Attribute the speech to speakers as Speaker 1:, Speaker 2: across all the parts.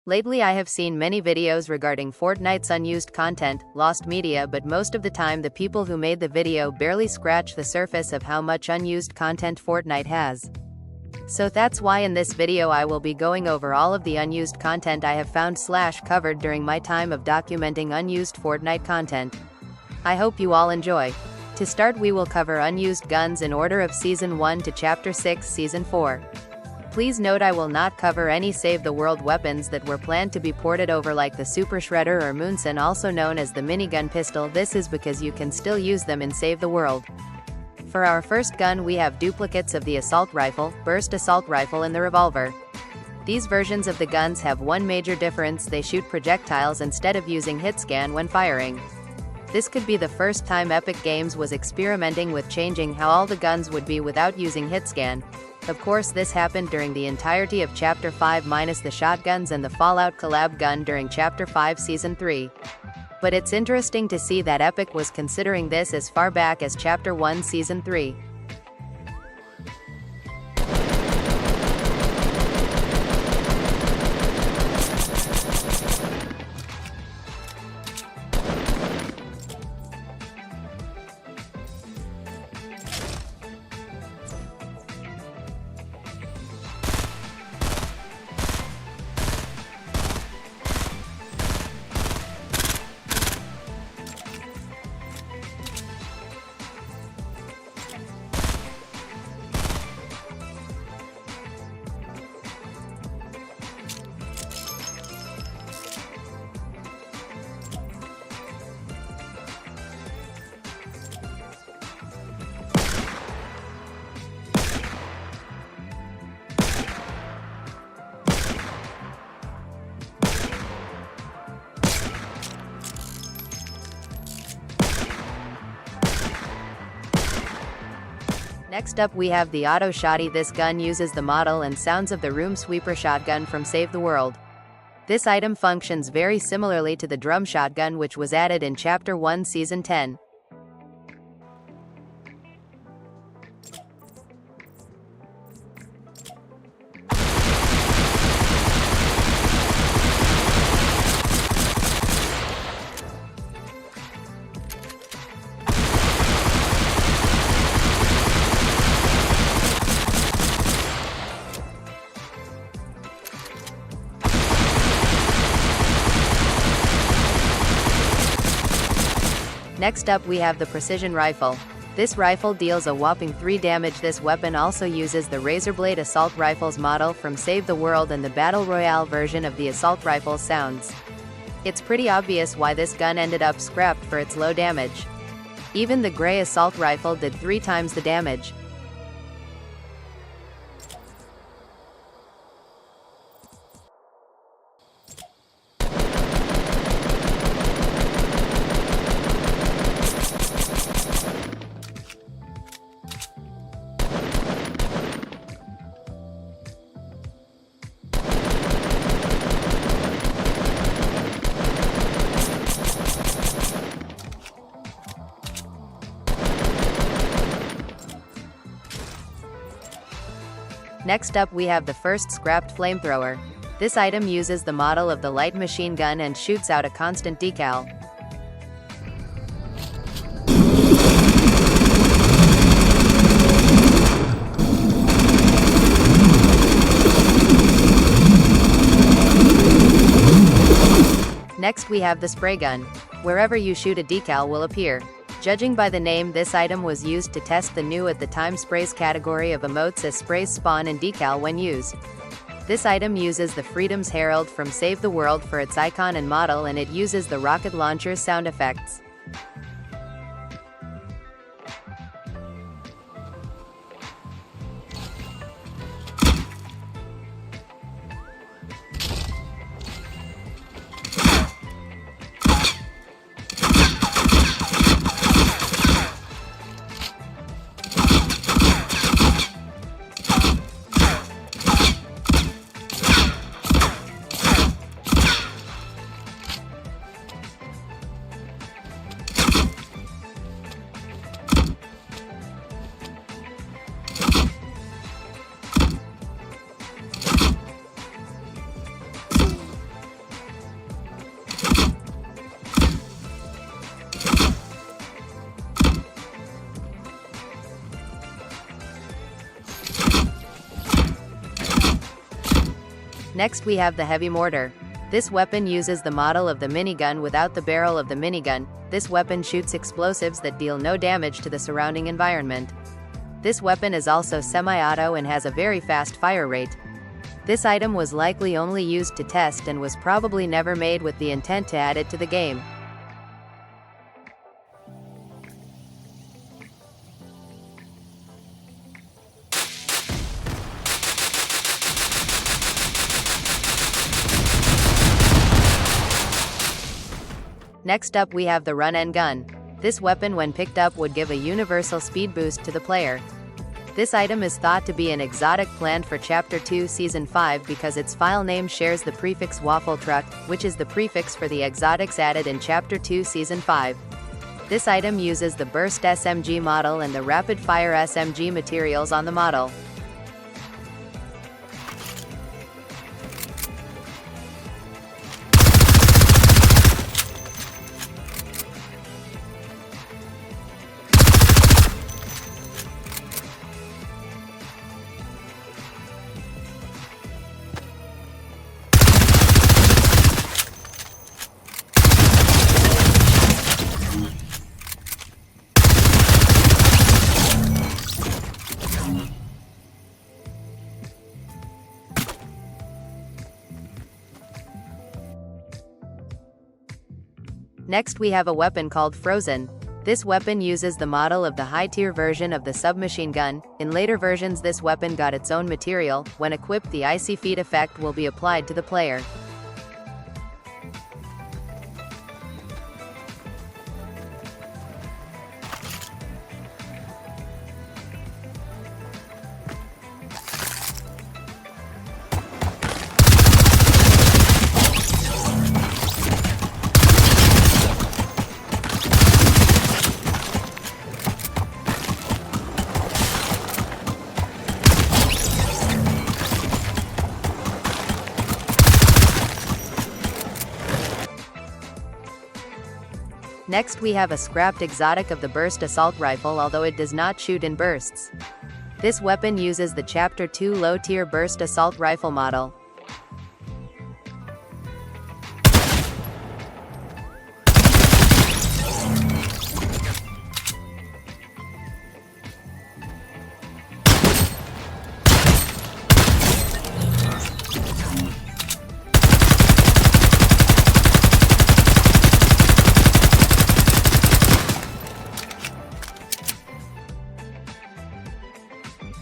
Speaker 1: Lately I have seen many videos regarding Fortnite's unused content, lost media, but most of the time the people who made the video barely scratch the surface of how much unused content Fortnite has. So that's why in this video I will be going over all of the unused content I have found/covered during my time of documenting unused Fortnite content. I hope you all enjoy. To start, we will cover unused guns in order of Season 1 to Chapter 6 Season 4. Please note I will not cover any Save the World weapons that were planned to be ported over, like the Super Shredder or Moonson, also known as the minigun pistol. This is because you can still use them in Save the World. For our first gun we have duplicates of the assault rifle, burst assault rifle and the revolver. These versions of the guns have one major difference: they shoot projectiles instead of using hitscan when firing. This could be the first time Epic Games was experimenting with changing how all the guns would be without using hitscan. Of course this happened during the entirety of Chapter 5 minus the shotguns and the Fallout collab gun during Chapter 5 Season 3. But it's interesting to see that Epic was considering this as far back as Chapter 1 Season 3. Next up we have the Autoshotty. This gun uses the model and sounds of the Room Sweeper shotgun from Save the World. This item functions very similarly to the drum shotgun which was added in Chapter 1 Season 10. Next up we have the precision rifle. This rifle deals a whopping 3 damage. This weapon also uses the Razorblade assault rifle's model from Save the World and the Battle Royale version of the assault rifle sounds. It's pretty obvious why this gun ended up scrapped for its low damage. Even the gray assault rifle did 3 times the damage. Next up we have the first scrapped Flamethrower. This item uses the model of the light machine gun and shoots out a constant decal. Next we have the spray gun. Wherever you shoot a decal will appear. Judging by the name, this item was used to test the new at the time sprays category of emotes, as sprays spawn in decal when used. This item uses the Freedom's Herald from Save the World for its icon and model, and it uses the rocket launcher's sound effects. Next we have the heavy mortar. This weapon uses the model of the minigun without the barrel of the minigun. This weapon shoots explosives that deal no damage to the surrounding environment. This weapon is also semi-auto and has a very fast fire rate. This item was likely only used to test and was probably never made with the intent to add it to the game. Next up we have the run and gun. This weapon when picked up would give a universal speed boost to the player. This item is thought to be an exotic planned for Chapter 2 Season 5 because its file name shares the prefix Waffle Truck, which is the prefix for the exotics added in Chapter 2 Season 5. This item uses the Burst SMG model and the Rapid Fire SMG materials on the model. Next we have a weapon called Frozen. This weapon uses the model of the high-tier version of the submachine gun. In later versions this weapon got its own material. When equipped, the icy feet effect will be applied to the player. Next we have a scrapped exotic of the Burst Assault Rifle, although it does not shoot in bursts. This weapon uses the Chapter 2 low-tier Burst Assault Rifle model.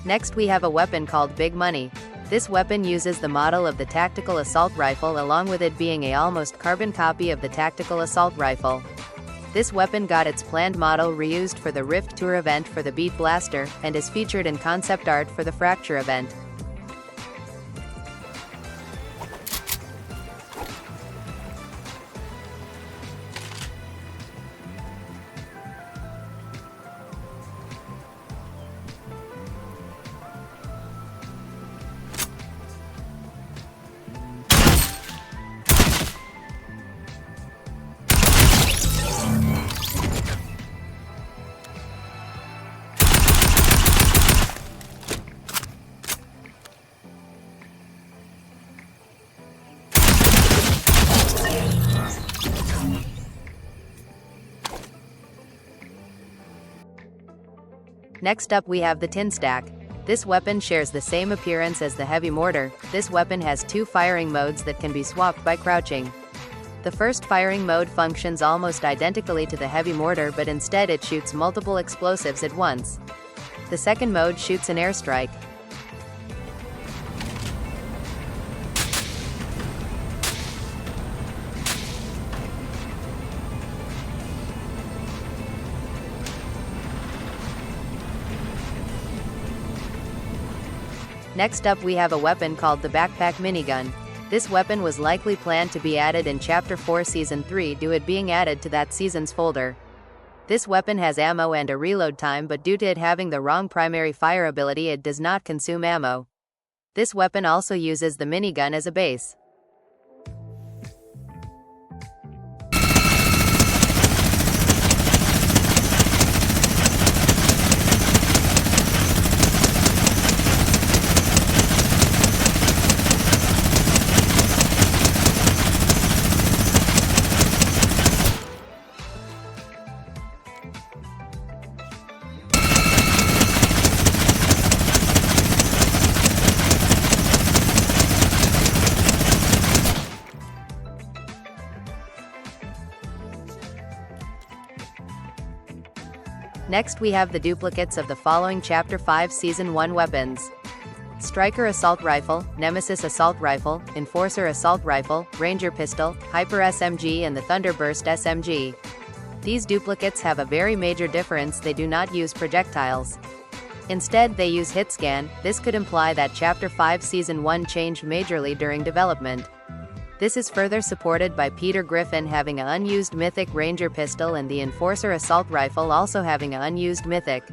Speaker 1: Next we have a weapon called Big Money. This weapon uses the model of the Tactical Assault Rifle along with it being a almost carbon copy of the Tactical Assault Rifle. This weapon got its planned model reused for the Rift Tour event for the Beat Blaster, and is featured in concept art for the Fracture event. Next up we have the Tin Stack. This weapon shares the same appearance as the heavy mortar. This weapon has two firing modes that can be swapped by crouching. The first firing mode functions almost identically to the heavy mortar, but instead it shoots multiple explosives at once. The second mode shoots an airstrike. Next up we have a weapon called the Backpack Minigun. This weapon was likely planned to be added in Chapter 4 Season 3 due to it being added to that season's folder. This weapon has ammo and a reload time, but due to it having the wrong primary fire ability it does not consume ammo. This weapon also uses the minigun as a base. Next we have the duplicates of the following Chapter 5 Season 1 weapons: Striker Assault Rifle, Nemesis Assault Rifle, Enforcer Assault Rifle, Ranger Pistol, Hyper SMG and the Thunderburst SMG. These duplicates have a very major difference: they do not use projectiles. Instead, they use hitscan. This could imply that Chapter 5 Season 1 changed majorly during development. This is further supported by Peter Griffin having an unused mythic Ranger Pistol and the Enforcer Assault Rifle also having an unused mythic.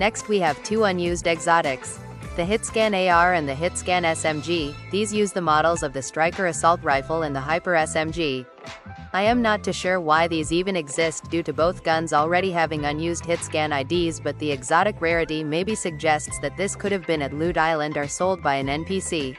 Speaker 1: Next we have two unused exotics. The hitscan AR and the hitscan SMG, these use the models of the Striker assault rifle and the Hyper SMG. I am not too sure why these even exist due to both guns already having unused hitscan IDs, but the exotic rarity maybe suggests that this could have been at Loot Island or sold by an NPC.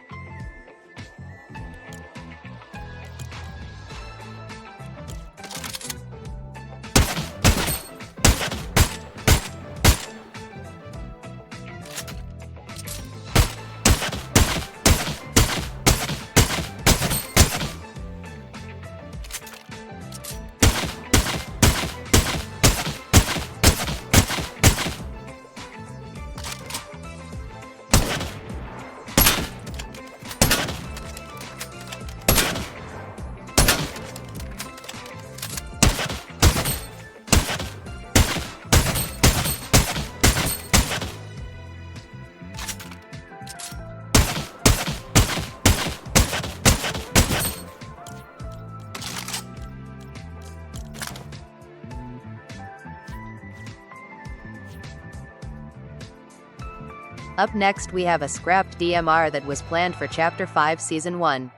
Speaker 1: Up next we have a scrapped DMR that was planned for Chapter 5 Season 1.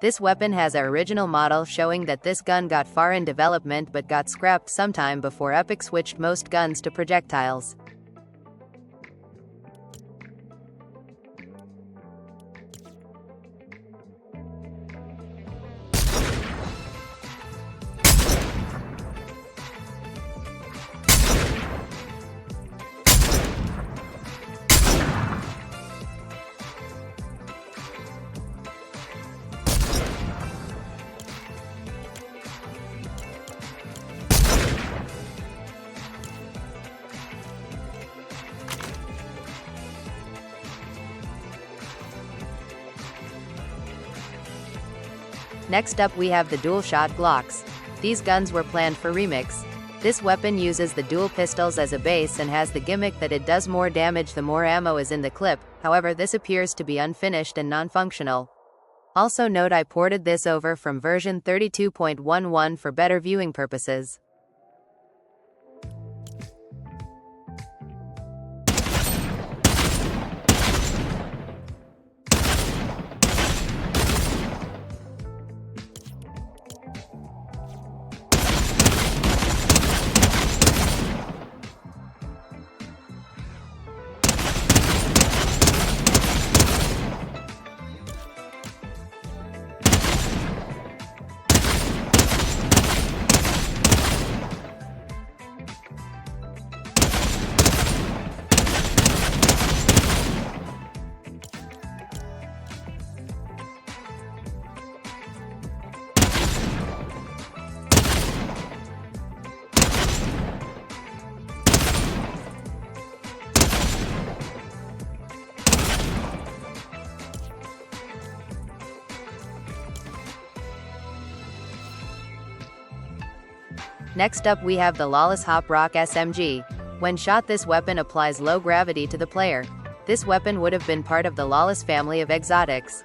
Speaker 1: This weapon has our original model, showing that this gun got far in development but got scrapped sometime before Epic switched most guns to projectiles. Next up we have the Dualshot glocks. These guns were planned for remix. This weapon uses the dual pistols as a base and has the gimmick that it does more damage the more ammo is in the clip. However, this appears to be unfinished and non-functional. Also note I ported this over from version 32.11 for better viewing purposes. Next up we have the Lawless Hop Rock SMG. When shot, this weapon applies low gravity to the player. This weapon would have been part of the Lawless family of exotics.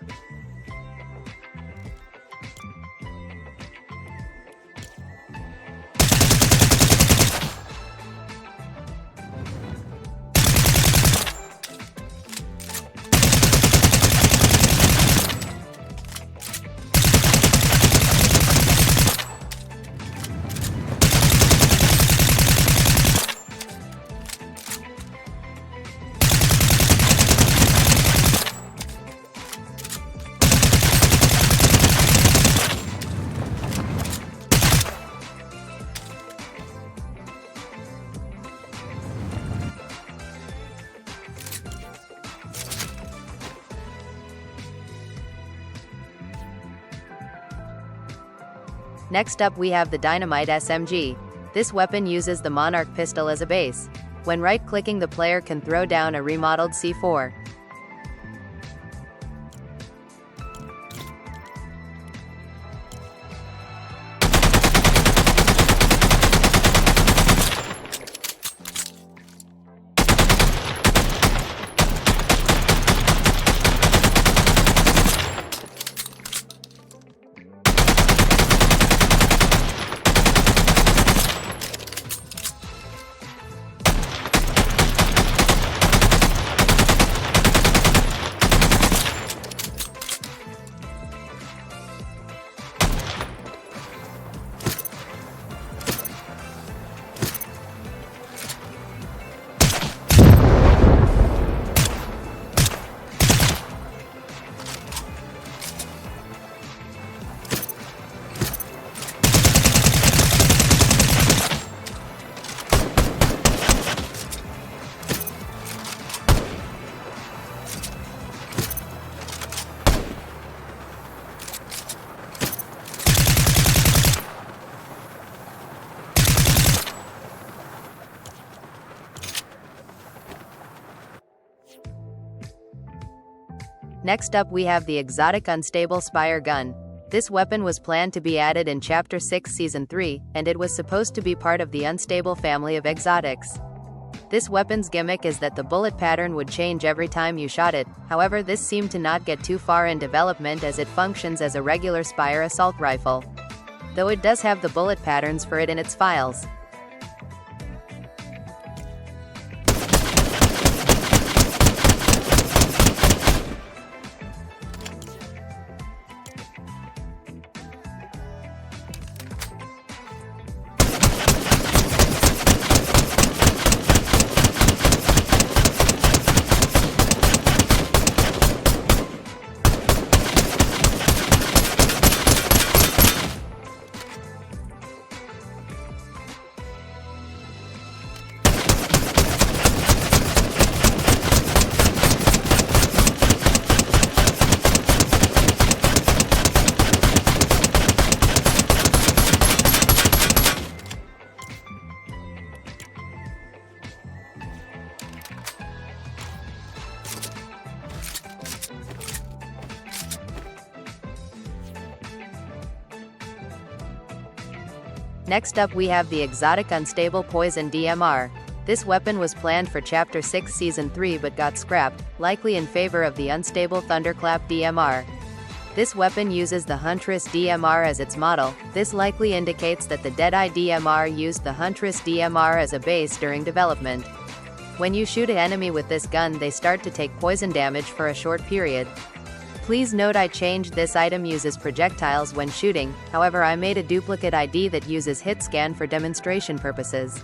Speaker 1: Next up we have the Dynamite SMG. This weapon uses the Monarch pistol as a base. When right-clicking, the player can throw down a remodeled C4. Next up we have the exotic unstable spire gun. This weapon was planned to be added in Chapter 6 Season 3, and it was supposed to be part of the unstable family of exotics. This weapon's gimmick is that the bullet pattern would change every time you shot it, however this seemed to not get too far in development as it functions as a regular spire assault rifle. Though it does have the bullet patterns for it in its files. Next up we have the exotic unstable poison DMR. This weapon was planned for Chapter 6 Season 3 but got scrapped, likely in favor of the unstable Thunderclap DMR. This weapon uses the Huntress DMR as its model. This likely indicates that the Deadeye DMR used the Huntress DMR as a base during development. When you shoot an enemy with this gun they start to take poison damage for a short period. Please note I changed this item uses projectiles when shooting, however I made a duplicate ID that uses hitscan for demonstration purposes.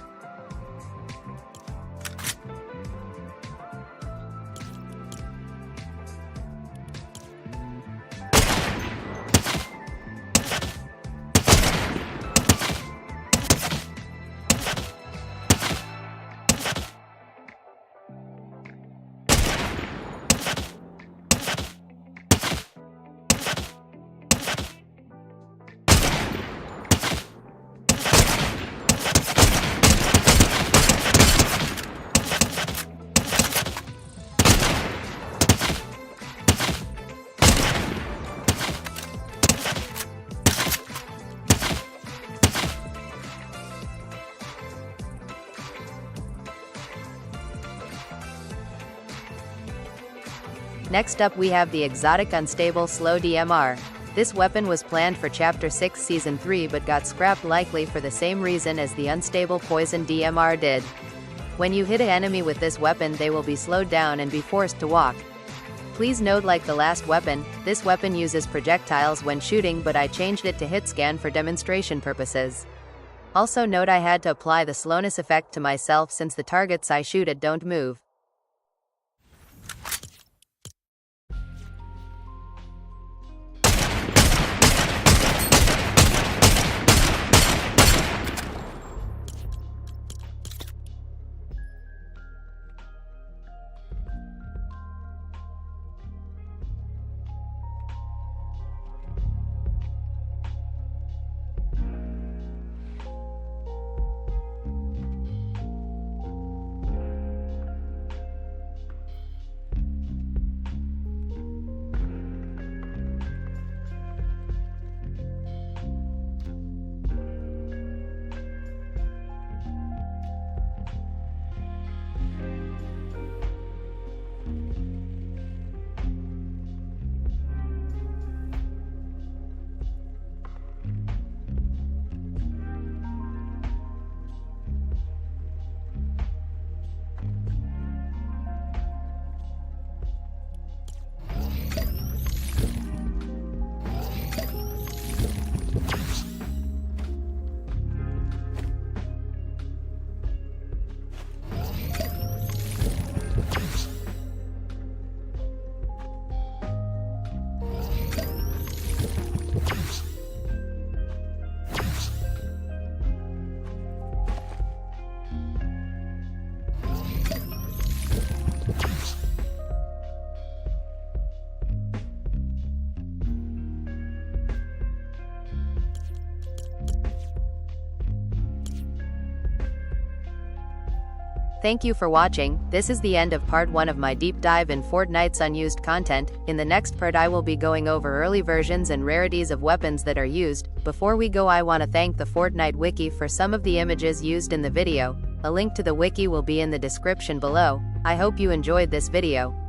Speaker 1: Next up we have the exotic unstable slow DMR. This weapon was planned for Chapter 6 Season 3 but got scrapped likely for the same reason as the unstable poison DMR did. When you hit an enemy with this weapon they will be slowed down and be forced to walk. Please note like the last weapon, this weapon uses projectiles when shooting but I changed it to hitscan for demonstration purposes. Also note I had to apply the slowness effect to myself since the targets I shoot at don't move. Thank you for watching. This is the end of part 1 of my deep dive in Fortnite's unused content. In the next part I will be going over early versions and rarities of weapons that are used. Before we go, I want to thank the Fortnite wiki for some of the images used in the video. A link to the wiki will be in the description below. I hope you enjoyed this video.